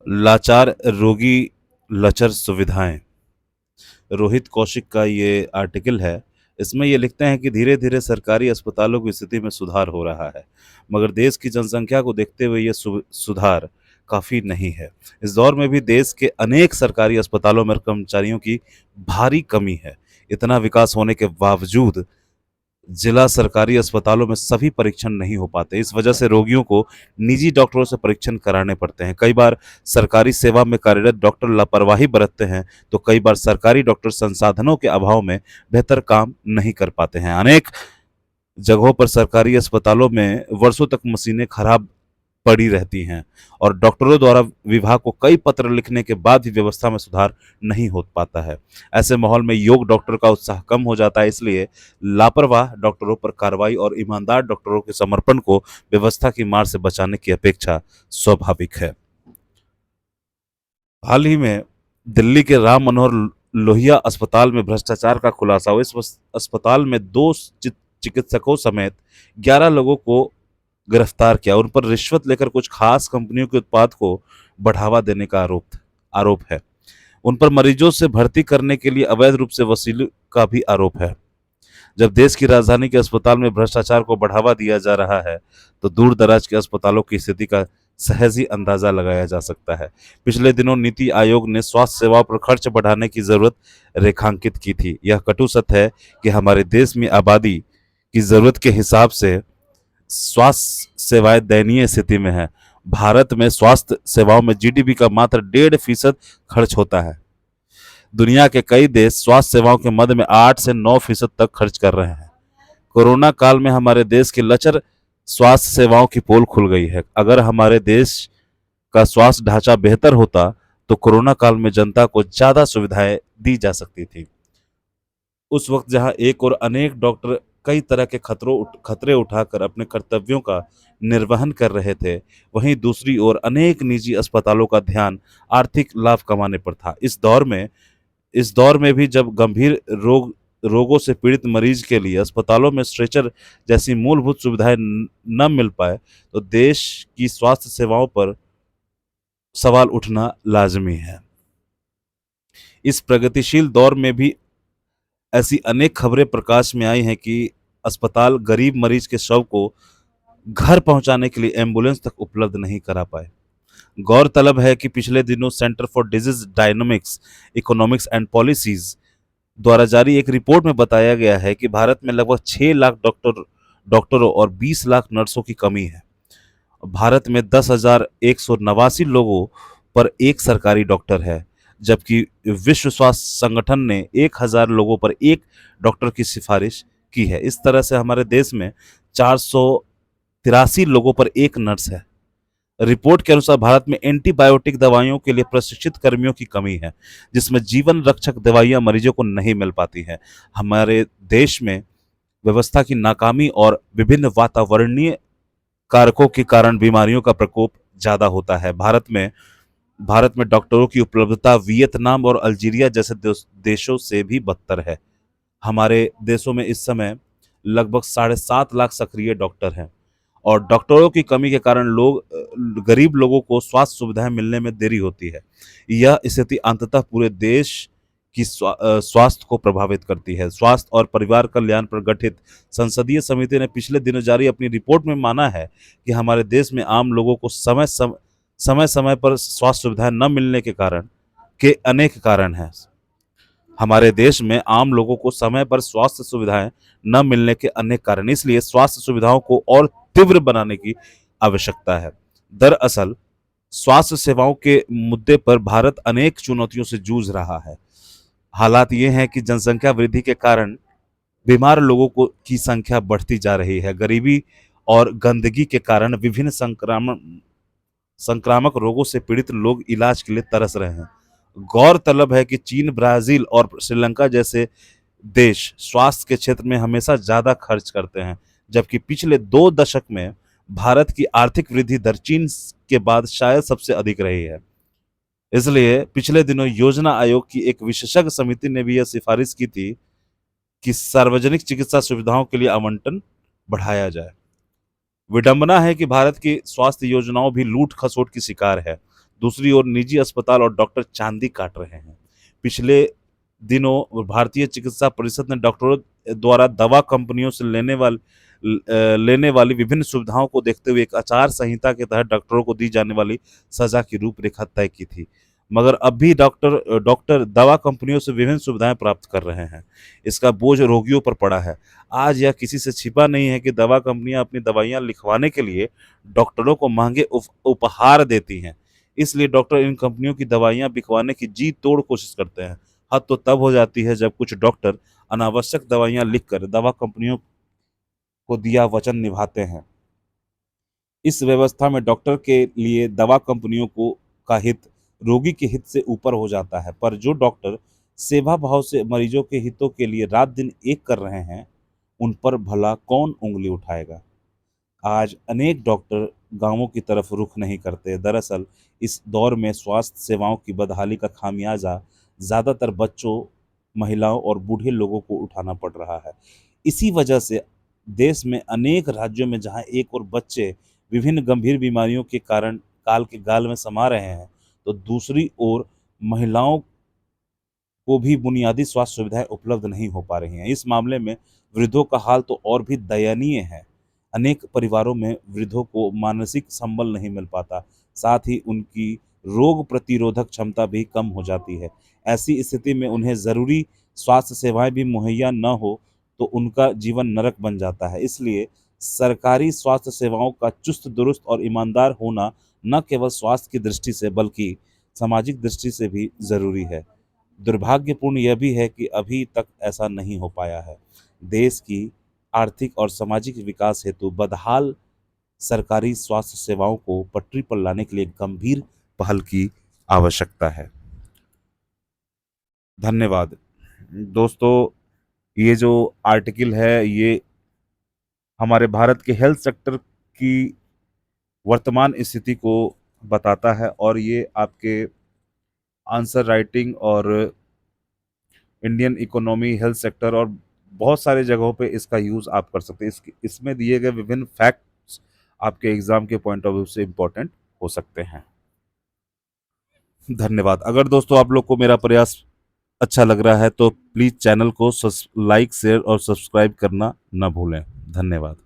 लाचार रोगी लचर सुविधाएं। रोहित कौशिक का ये आर्टिकल है। इसमें ये लिखते हैं कि धीरे धीरे सरकारी अस्पतालों की स्थिति में सुधार हो रहा है, मगर देश की जनसंख्या को देखते हुए ये सुधार काफ़ी नहीं है। इस दौर में भी देश के अनेक सरकारी अस्पतालों में कर्मचारियों की भारी कमी है। इतना विकास होने के बावजूद जिला सरकारी अस्पतालों में सभी परीक्षण नहीं हो पाते। इस वजह से रोगियों को निजी डॉक्टरों से परीक्षण कराने पड़ते हैं। कई बार सरकारी सेवा में कार्यरत डॉक्टर लापरवाही बरतते हैं, तो कई बार सरकारी डॉक्टर संसाधनों के अभाव में बेहतर काम नहीं कर पाते हैं। अनेक जगहों पर सरकारी अस्पतालों में वर्षों तक मशीनें खराब पड़ी रहती हैं और डॉक्टरों द्वारा विभाग को कई पत्र लिखने के बाद भी व्यवस्था में सुधार नहीं हो पाता है। ऐसे माहौल में योग डॉक्टर का उत्साह कम हो जाता है। इसलिए लापरवाह डॉक्टरों पर कार्रवाई और ईमानदार डॉक्टरों के समर्पण को व्यवस्था की मार से बचाने की अपेक्षा स्वाभाविक है। हाल ही में दिल्ली के राम मनोहर लोहिया अस्पताल में भ्रष्टाचार का खुलासा हुआ। इस अस्पताल में दो चिकित्सकों समेत 11 लोगों को गिरफ्तार किया। उन पर रिश्वत लेकर कुछ खास कंपनियों के उत्पाद को बढ़ावा देने का आरोप है। उन पर मरीजों से भर्ती करने के लिए अवैध रूप से वसूली का भी आरोप है। जब देश की राजधानी के अस्पताल में भ्रष्टाचार को बढ़ावा दिया जा रहा है, तो दूर दराज के अस्पतालों की स्थिति का सहज ही अंदाजा लगाया जा सकता है। पिछले दिनों नीति आयोग ने स्वास्थ्य सेवाओं पर खर्च बढ़ाने की जरूरत रेखांकित की थी। यह कटु सत्य है कि हमारे देश में आबादी की जरूरत के हिसाब से स्वास्थ्य सेवाएं दयनीय स्थिति में है। भारत में स्वास्थ्य सेवाओं में जीडीपी का मात्र 1.5% खर्च होता है। दुनिया के कई देश स्वास्थ्य सेवाओं के मद में 8 से 9% तक खर्च कर रहे हैं। कोरोना काल में हमारे देश की लचर स्वास्थ्य सेवाओं की पोल खुल गई है। अगर हमारे देश का स्वास्थ्य ढांचा बेहतर होता, तो कोरोना काल में जनता को ज्यादा सुविधाएं दी जा सकती थी। उस वक्त जहां एक और अनेक डॉक्टर कई तरह के खतरे उठाकर अपने कर्तव्यों का निर्वहन कर रहे थे, वहीं दूसरी ओर अनेक निजी अस्पतालों का ध्यान आर्थिक लाभ कमाने पर था। इस दौर में भी जब गंभीर रोगों से पीड़ित मरीज के लिए अस्पतालों में स्ट्रेचर जैसी मूलभूत सुविधाएं न मिल पाए, तो देश की स्वास्थ्य सेवाओं पर सवाल उठना लाजमी है। इस प्रगतिशील दौर में भी ऐसी अनेक खबरें प्रकाश में आई हैं कि अस्पताल गरीब मरीज के शव को घर पहुंचाने के लिए एम्बुलेंस तक उपलब्ध नहीं करा पाए। गौरतलब है कि पिछले दिनों centre for disease dynamics, economics and policies द्वारा जारी एक रिपोर्ट में बताया गया है कि भारत में लगभग 6 लाख डॉक्टरों और 20 लाख नर्सों की कमी है। भारत में 10,189 लोगों पर एक सरकारी डॉक्टर है, जबकि विश्व स्वास्थ्य संगठन ने 1,000 लोगों पर एक डॉक्टर की सिफारिश की है। इस तरह से हमारे देश में 483 लोगों पर एक नर्स है। रिपोर्ट के अनुसार भारत में एंटीबायोटिक दवाइयों के लिए प्रशिक्षित कर्मियों की कमी है, जिसमें जीवन रक्षक दवाइयां मरीजों को नहीं मिल पाती हैं। हमारे देश में व्यवस्था की नाकामी और विभिन्न वातावरणीय कारकों के कारण बीमारियों का प्रकोप ज्यादा होता है। भारत में डॉक्टरों की उपलब्धता वियतनाम और अल्जीरिया जैसे देशों से भी बदतर है। हमारे देशों में इस समय लगभग 7.5 लाख सक्रिय डॉक्टर हैं और डॉक्टरों की कमी के कारण गरीब लोगों को स्वास्थ्य सुविधाएं मिलने में देरी होती है। यह स्थिति अंततः पूरे देश की स्वास्थ्य को प्रभावित करती है। स्वास्थ्य और परिवार कल्याण पर गठित संसदीय समिति ने पिछले दिनों जारी अपनी रिपोर्ट में माना है कि हमारे देश में आम लोगों को समय समय पर स्वास्थ्य सुविधाएं न मिलने के अनेक कारण हैं। हमारे देश में आम लोगों को समय पर स्वास्थ्य सुविधाएं न मिलने के अनेक कारण, इसलिए स्वास्थ्य सुविधाओं को और तीव्र बनाने की आवश्यकता है। दरअसल स्वास्थ्य सेवाओं के मुद्दे पर भारत अनेक चुनौतियों से जूझ रहा है। हालात ये हैं कि जनसंख्या वृद्धि के कारण बीमार लोगों की संख्या बढ़ती जा रही है। गरीबी और गंदगी के कारण विभिन्न संक्रामक रोगों से पीड़ित लोग इलाज के लिए तरस रहे हैं। गौरतलब है कि चीन, ब्राजील और श्रीलंका जैसे देश स्वास्थ्य के क्षेत्र में हमेशा ज्यादा खर्च करते हैं, जबकि पिछले 2 दशक में भारत की आर्थिक वृद्धि दर चीन के बाद शायद सबसे अधिक रही है। इसलिए पिछले दिनों योजना आयोग की एक विशेषज्ञ समिति ने भी यह सिफारिश की थी कि सार्वजनिक चिकित्सा सुविधाओं के लिए आवंटन बढ़ाया जाए। विडंबना है कि भारत की स्वास्थ्य योजनाओं भी लूट खसोट की शिकार है। दूसरी ओर निजी अस्पताल और डॉक्टर चांदी काट रहे हैं। पिछले दिनों भारतीय चिकित्सा परिषद ने डॉक्टरों द्वारा दवा कंपनियों से लेने वाली विभिन्न सुविधाओं को देखते हुए एक आचार संहिता के तहत डॉक्टरों को दी जाने वाली सजा की रूपरेखा तय की थी। मगर अब भी डॉक्टर दवा कंपनियों से विभिन्न सुविधाएं प्राप्त कर रहे हैं। इसका बोझ रोगियों पर पड़ा है। आज यह किसी से छिपा नहीं है कि दवा कंपनियां अपनी दवाइयां लिखवाने के लिए डॉक्टरों को महंगे उपहार देती हैं। इसलिए डॉक्टर इन कंपनियों की दवाइयां बिकवाने की जी तोड़ कोशिश करते हैं। हद तो तब हो जाती है जब कुछ डॉक्टर अनावश्यक दवाइयां लिखकर दवा कंपनियों को दिया वचन निभाते हैं। इस व्यवस्था में डॉक्टर के लिए दवा कंपनियों को का हित रोगी के हित से ऊपर हो जाता है, पर जो डॉक्टर सेवा भाव से मरीजों के हितों के लिए रात दिन एक कर रहे हैं, उन पर भला कौन उंगली उठाएगा। आज अनेक डॉक्टर गांवों की तरफ रुख नहीं करते। दरअसल इस दौर में स्वास्थ्य सेवाओं की बदहाली का खामियाजा ज़्यादातर बच्चों, महिलाओं और बूढ़े लोगों को उठाना पड़ रहा है। इसी वजह से देश में अनेक राज्यों में जहां एक और बच्चे विभिन्न गंभीर बीमारियों के कारण काल के गाल में समा रहे हैं, तो दूसरी ओर महिलाओं को भी बुनियादी स्वास्थ्य सुविधाएं उपलब्ध नहीं हो पा रही हैं। इस मामले में वृद्धों का हाल तो और भी दयनीय है। अनेक परिवारों में वृद्धों को मानसिक संबल नहीं मिल पाता, साथ ही उनकी रोग प्रतिरोधक क्षमता भी कम हो जाती है। ऐसी स्थिति में उन्हें ज़रूरी स्वास्थ्य सेवाएं भी मुहैया न हो तो उनका जीवन नरक बन जाता है। इसलिए सरकारी स्वास्थ्य सेवाओं का चुस्त दुरुस्त और ईमानदार होना न केवल स्वास्थ्य की दृष्टि से बल्कि सामाजिक दृष्टि से भी ज़रूरी है। दुर्भाग्यपूर्ण यह भी है कि अभी तक ऐसा नहीं हो पाया है। देश की आर्थिक और सामाजिक विकास हेतु बदहाल सरकारी स्वास्थ्य सेवाओं को पटरी पर लाने के लिए गंभीर पहल की आवश्यकता है। धन्यवाद। दोस्तों, ये जो आर्टिकल है ये हमारे भारत के हेल्थ सेक्टर की वर्तमान स्थिति को बताता है और ये आपके आंसर राइटिंग और इंडियन इकोनॉमी, हेल्थ सेक्टर और बहुत सारे जगहों पे इसका यूज़ आप कर सकते हैं। इसमें दिए गए विभिन्न फैक्ट्स आपके एग्जाम के पॉइंट ऑफ व्यू से इम्पोर्टेंट हो सकते हैं। धन्यवाद। अगर दोस्तों आप लोग को मेरा प्रयास अच्छा लग रहा है तो प्लीज़ चैनल को लाइक, शेयर और सब्सक्राइब करना न भूलें। धन्यवाद।